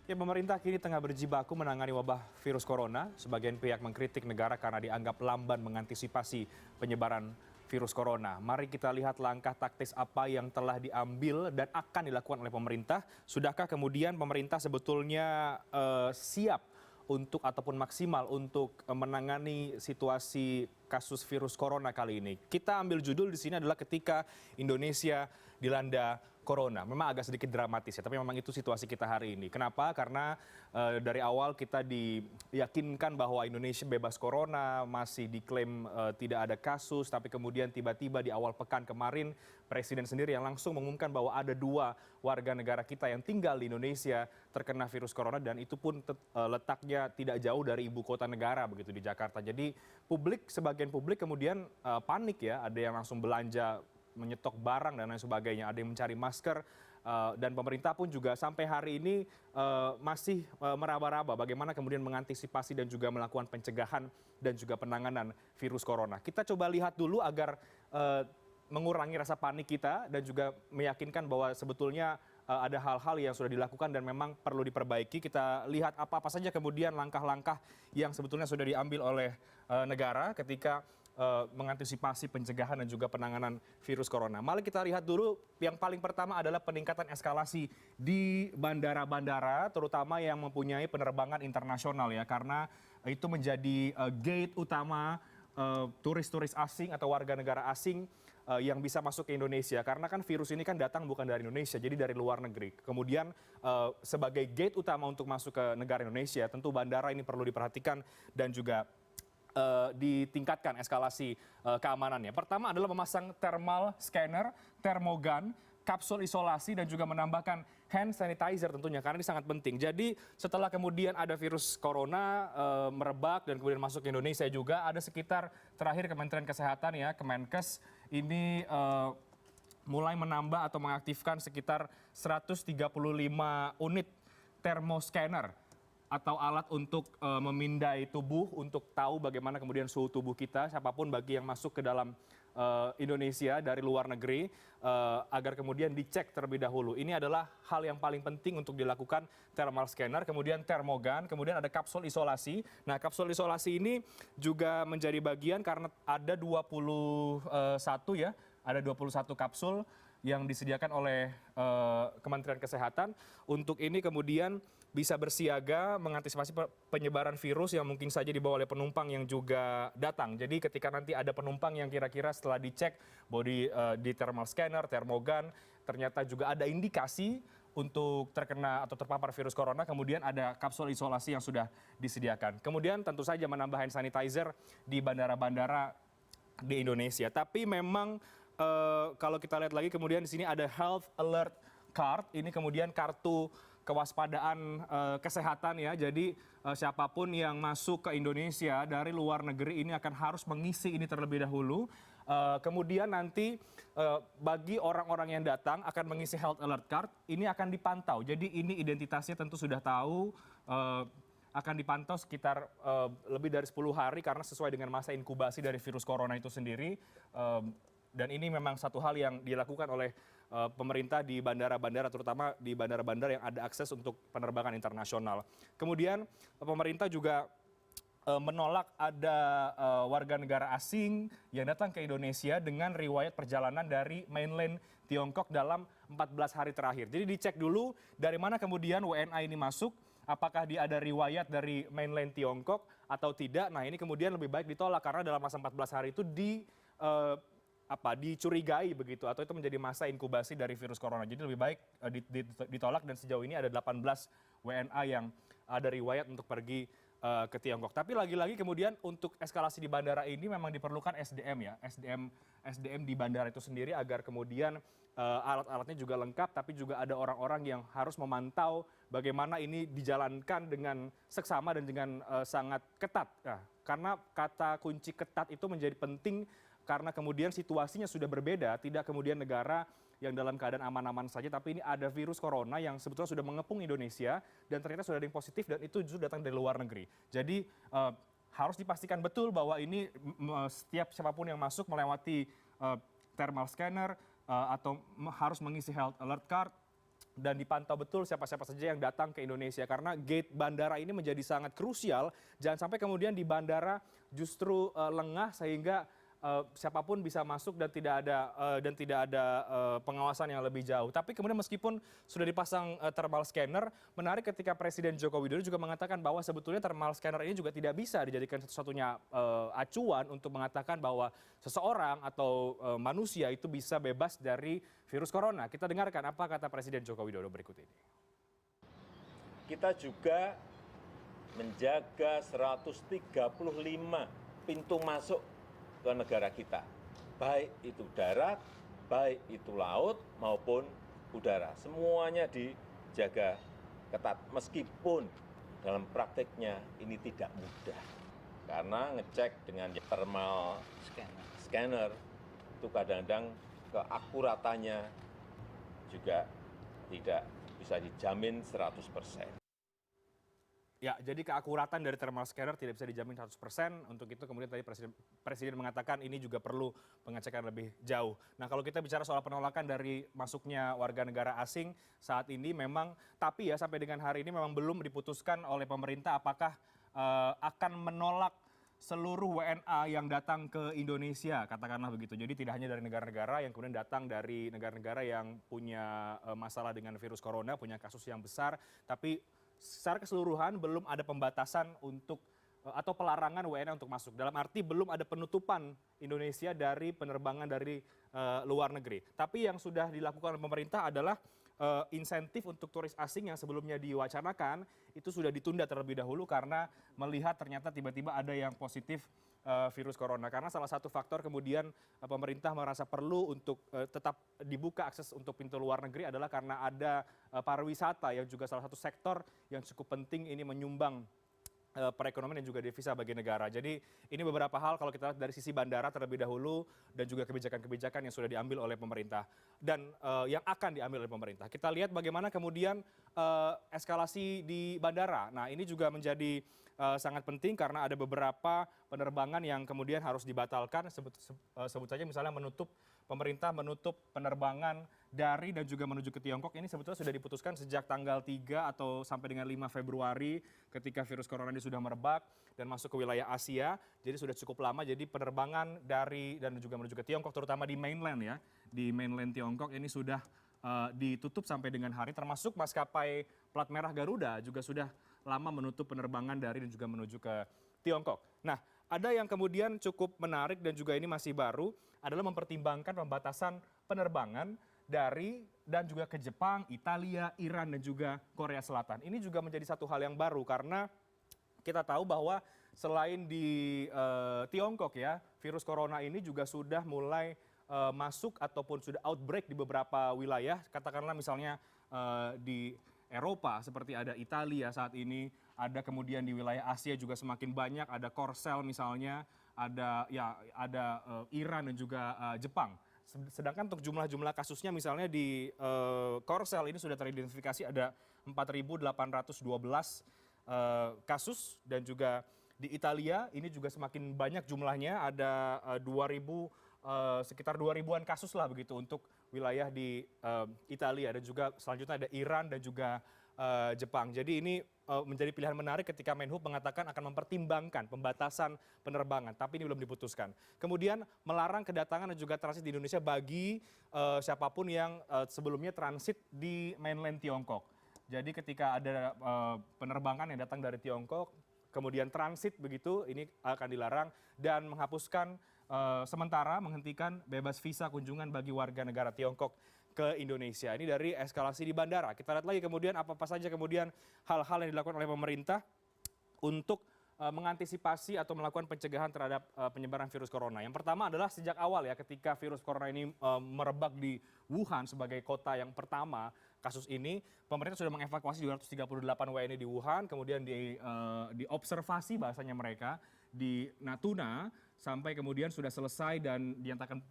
Ya, pemerintah kini tengah berjibaku menangani wabah virus corona. Sebagian pihak mengkritik negara karena dianggap lamban mengantisipasi penyebaran virus corona. Mari kita lihat langkah taktis apa yang telah diambil dan akan dilakukan oleh pemerintah. Sudahkah kemudian pemerintah sebetulnya siap untuk ataupun maksimal untuk menangani situasi kasus virus corona kali ini? Kita ambil judul di sini adalah ketika Indonesia dilanda corona. Memang agak sedikit dramatis ya, tapi memang itu situasi kita hari ini. Kenapa? Karena dari awal kita diyakinkan bahwa Indonesia bebas corona, masih diklaim tidak ada kasus, tapi kemudian tiba-tiba di awal pekan kemarin Presiden sendiri yang langsung mengumumkan bahwa ada 2 warga negara kita yang tinggal di Indonesia terkena virus corona, dan itu pun letaknya tidak jauh dari ibu kota negara begitu, di Jakarta. Jadi sebagian publik kemudian panik ya, ada yang langsung belanja menyetok barang dan lain sebagainya, ada yang mencari masker, dan pemerintah pun juga sampai hari ini masih meraba-raba bagaimana kemudian mengantisipasi dan juga melakukan pencegahan dan juga penanganan virus corona. Kita coba lihat dulu agar mengurangi rasa panik kita dan juga meyakinkan bahwa sebetulnya ada hal-hal yang sudah dilakukan dan memang perlu diperbaiki. Kita lihat apa-apa saja kemudian langkah-langkah yang sebetulnya sudah diambil oleh negara ketika mengantisipasi pencegahan dan juga penanganan virus corona. Mari kita lihat dulu, yang paling pertama adalah peningkatan eskalasi di bandara-bandara, terutama yang mempunyai penerbangan internasional ya, karena itu menjadi gate utama turis-turis asing atau warga negara asing yang bisa masuk ke Indonesia. Karena kan virus ini kan datang bukan dari Indonesia, jadi dari luar negeri. Kemudian sebagai gate utama untuk masuk ke negara Indonesia, tentu bandara ini perlu diperhatikan dan juga ditingkatkan eskalasi keamanannya. Pertama adalah memasang thermal scanner, termogan, kapsul isolasi, dan juga menambahkan hand sanitizer tentunya, karena ini sangat penting. Jadi setelah kemudian ada virus corona merebak dan kemudian masuk ke Indonesia juga, ada sekitar, terakhir Kementerian Kesehatan ya, Kemenkes, ini mulai menambah atau mengaktifkan sekitar 135 unit thermoscanner atau alat untuk memindai tubuh untuk tahu bagaimana kemudian suhu tubuh kita, siapapun bagi yang masuk ke dalam Indonesia dari luar negeri, agar kemudian dicek terlebih dahulu. Ini adalah hal yang paling penting untuk dilakukan, thermal scanner, kemudian termogan, kemudian ada kapsul isolasi. Nah, kapsul isolasi ini juga menjadi bagian karena ada 21 ya, ada 21 kapsul yang disediakan oleh Kementerian Kesehatan. Untuk ini kemudian bisa bersiaga mengantisipasi penyebaran virus yang mungkin saja dibawa oleh penumpang yang juga datang. Jadi ketika nanti ada penumpang yang kira-kira setelah dicek di thermal scanner, termogan, ternyata juga ada indikasi untuk terkena atau terpapar virus corona, kemudian ada kapsul isolasi yang sudah disediakan. Kemudian tentu saja menambah hand sanitizer di bandara-bandara di Indonesia. Tapi memang kalau kita lihat lagi kemudian di sini ada Health Alert Card, ini kemudian kartu kewaspadaan kesehatan ya. Jadi siapapun yang masuk ke Indonesia dari luar negeri ini akan harus mengisi ini terlebih dahulu. Kemudian nanti bagi orang-orang yang datang akan mengisi Health Alert Card, ini akan dipantau. Jadi ini identitasnya tentu sudah tahu, akan dipantau sekitar lebih dari 10 hari karena sesuai dengan masa inkubasi dari virus corona itu sendiri. Dan ini memang satu hal yang dilakukan oleh pemerintah di bandara-bandara, terutama di bandara-bandara yang ada akses untuk penerbangan internasional. Kemudian pemerintah juga menolak ada warga negara asing yang datang ke Indonesia dengan riwayat perjalanan dari mainland Tiongkok dalam 14 hari terakhir. Jadi dicek dulu dari mana kemudian WNA ini masuk, apakah dia ada riwayat dari mainland Tiongkok atau tidak. Nah, ini kemudian lebih baik ditolak karena dalam masa 14 hari itu dicurigai begitu, atau itu menjadi masa inkubasi dari virus corona. Jadi lebih baik ditolak, dan sejauh ini ada 18 WNA yang ada riwayat untuk pergi ke Tiongkok. Tapi lagi-lagi kemudian untuk eskalasi di bandara ini memang diperlukan SDM ya, SDM di bandara itu sendiri agar kemudian alat-alatnya juga lengkap, tapi juga ada orang-orang yang harus memantau bagaimana ini dijalankan dengan seksama dan dengan sangat ketat. Nah, karena kata kunci ketat itu menjadi penting karena kemudian situasinya sudah berbeda, tidak kemudian negara yang dalam keadaan aman-aman saja, tapi ini ada virus corona yang sebetulnya sudah mengepung Indonesia dan ternyata sudah ada yang positif dan itu justru datang dari luar negeri. Jadi harus dipastikan betul bahwa ini setiap siapapun yang masuk melewati thermal scanner atau harus mengisi health alert card, dan dipantau betul siapa-siapa saja yang datang ke Indonesia karena gate bandara ini menjadi sangat krusial. Jangan sampai kemudian di bandara justru lengah sehingga siapapun bisa masuk dan tidak ada pengawasan yang lebih jauh. Tapi kemudian meskipun sudah dipasang thermal scanner, menarik ketika Presiden Joko Widodo juga mengatakan bahwa sebetulnya thermal scanner ini juga tidak bisa dijadikan satu-satunya acuan untuk mengatakan bahwa seseorang atau manusia itu bisa bebas dari virus corona. Kita dengarkan apa kata Presiden Joko Widodo berikut ini. Kita juga menjaga 135 pintu masuk ke negara kita, baik itu darat, baik itu laut maupun udara. Semuanya dijaga ketat, meskipun dalam prakteknya ini tidak mudah. Karena ngecek dengan thermal scanner itu kadang-kadang keakuratannya juga tidak bisa dijamin 100%. Ya, jadi keakuratan dari thermal scanner tidak bisa dijamin 100%. Untuk itu kemudian tadi Presiden mengatakan ini juga perlu pengecekan lebih jauh. Nah, kalau kita bicara soal penolakan dari masuknya warga negara asing saat ini memang, tapi ya sampai dengan hari ini memang belum diputuskan oleh pemerintah apakah akan menolak seluruh WNA yang datang ke Indonesia, katakanlah begitu. Jadi tidak hanya dari negara-negara yang kemudian datang dari negara-negara yang punya masalah dengan virus corona, punya kasus yang besar, tapi secara keseluruhan belum ada pembatasan untuk atau pelarangan WNA untuk masuk. Dalam arti belum ada penutupan Indonesia dari penerbangan dari luar negeri. Tapi yang sudah dilakukan oleh pemerintah adalah insentif untuk turis asing yang sebelumnya diwacanakan itu sudah ditunda terlebih dahulu karena melihat ternyata tiba-tiba ada yang positif virus corona. Karena salah satu faktor kemudian pemerintah merasa perlu untuk tetap dibuka akses untuk pintu luar negeri adalah karena ada pariwisata yang juga salah satu sektor yang cukup penting ini menyumbang perekonomian dan juga devisa bagi negara. Jadi ini beberapa hal kalau kita lihat dari sisi bandara terlebih dahulu dan juga kebijakan-kebijakan yang sudah diambil oleh pemerintah dan yang akan diambil oleh pemerintah. Kita lihat bagaimana kemudian eskalasi di bandara. Nah, ini juga menjadi sangat penting karena ada beberapa penerbangan yang kemudian harus dibatalkan. Sebut saja misalnya pemerintah menutup penerbangan dari dan juga menuju ke Tiongkok. Ini sebetulnya sudah diputuskan sejak tanggal 3 atau sampai dengan 5 Februari ketika virus corona ini sudah merebak dan masuk ke wilayah Asia. Jadi sudah cukup lama. Jadi penerbangan dari dan juga menuju ke Tiongkok terutama di mainland ya. Di mainland Tiongkok ini sudah ditutup sampai dengan hari, termasuk maskapai plat merah Garuda juga sudah lama menutup penerbangan dari dan juga menuju ke Tiongkok. Nah, ada yang kemudian cukup menarik dan juga ini masih baru adalah mempertimbangkan pembatasan penerbangan dari dan juga ke Jepang, Italia, Iran dan juga Korea Selatan. Ini juga menjadi satu hal yang baru karena kita tahu bahwa selain di Tiongkok ya, virus corona ini juga sudah mulai masuk ataupun sudah outbreak di beberapa wilayah. Katakanlah misalnya di Eropa seperti ada Italia saat ini, ada kemudian di wilayah Asia juga semakin banyak, ada Korsel misalnya, ada Iran dan juga Jepang. Sedangkan untuk jumlah kasusnya misalnya di Korsel ini sudah teridentifikasi ada 4.812 kasus dan juga di Italia ini juga semakin banyak jumlahnya, ada sekitar 2.000-an kasus lah begitu untuk wilayah di Italia dan juga selanjutnya ada Iran dan juga Jepang. Jadi ini menjadi pilihan menarik ketika Menhub mengatakan akan mempertimbangkan pembatasan penerbangan, tapi ini belum diputuskan. Kemudian melarang kedatangan dan juga transit di Indonesia bagi siapapun yang sebelumnya transit di mainland Tiongkok. Jadi ketika ada penerbangan yang datang dari Tiongkok, kemudian transit begitu, ini akan dilarang dan menghapuskan sementara menghentikan bebas visa kunjungan bagi warga negara Tiongkok ke Indonesia. Ini dari eskalasi di bandara. Kita lihat lagi kemudian apa saja kemudian hal-hal yang dilakukan oleh pemerintah untuk mengantisipasi atau melakukan pencegahan terhadap penyebaran virus corona. Yang pertama adalah sejak awal ya ketika virus corona ini merebak di Wuhan sebagai kota yang pertama kasus ini, pemerintah sudah mengevakuasi 238 WNI di Wuhan, kemudian diobservasi bahasanya mereka di Natuna sampai kemudian sudah selesai dan dinyatakan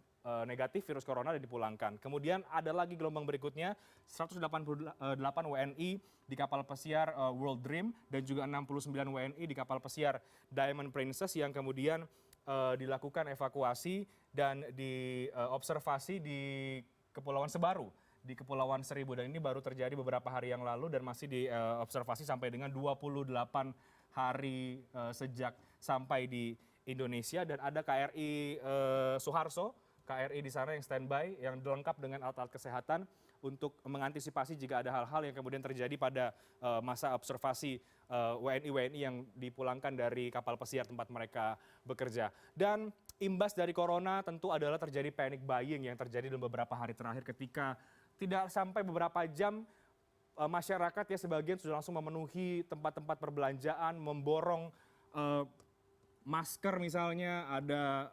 negatif virus corona dan dipulangkan. Kemudian ada lagi gelombang berikutnya, 188 WNI di kapal pesiar World Dream dan juga 69 WNI di kapal pesiar Diamond Princess yang kemudian dilakukan evakuasi dan diobservasi di Kepulauan Sebaru di Kepulauan Seribu, dan ini baru terjadi beberapa hari yang lalu dan masih diobservasi sampai dengan 28 hari sejak sampai di Indonesia. Dan ada KRI Suharto, KRI di sana yang standby, yang lengkap dengan alat-alat kesehatan untuk mengantisipasi jika ada hal-hal yang kemudian terjadi pada masa observasi WNI-WNI yang dipulangkan dari kapal pesiar tempat mereka bekerja. Dan imbas dari corona tentu adalah terjadi panic buying yang terjadi dalam beberapa hari terakhir ketika tidak sampai beberapa jam masyarakat ya sebagian sudah langsung memenuhi tempat-tempat perbelanjaan, memborong masker misalnya, ada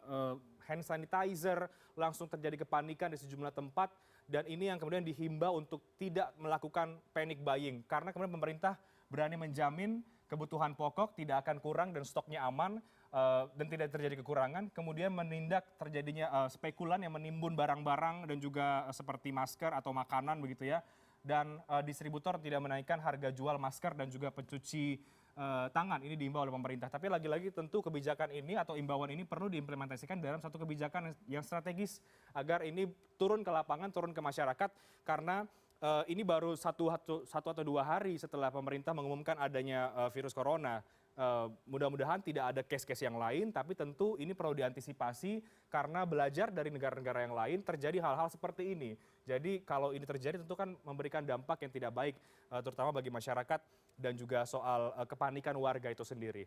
hand sanitizer, langsung terjadi kepanikan di sejumlah tempat, dan ini yang kemudian dihimbau untuk tidak melakukan panic buying karena kemudian pemerintah berani menjamin kebutuhan pokok tidak akan kurang dan stoknya aman dan tidak terjadi kekurangan, kemudian menindak terjadinya spekulan yang menimbun barang-barang dan juga seperti masker atau makanan begitu ya, dan distributor tidak menaikkan harga jual masker dan juga pencuci tangan. Ini diimbau oleh pemerintah. Tapi lagi-lagi tentu kebijakan ini atau imbauan ini perlu diimplementasikan dalam satu kebijakan yang strategis agar ini turun ke lapangan, turun ke masyarakat, karena ini baru satu atau 2 hari setelah pemerintah mengumumkan adanya virus corona. Mudah-mudahan tidak ada case-case yang lain, tapi tentu ini perlu diantisipasi karena belajar dari negara-negara yang lain terjadi hal-hal seperti ini. Jadi kalau ini terjadi tentu kan memberikan dampak yang tidak baik, terutama bagi masyarakat dan juga soal kepanikan warga itu sendiri.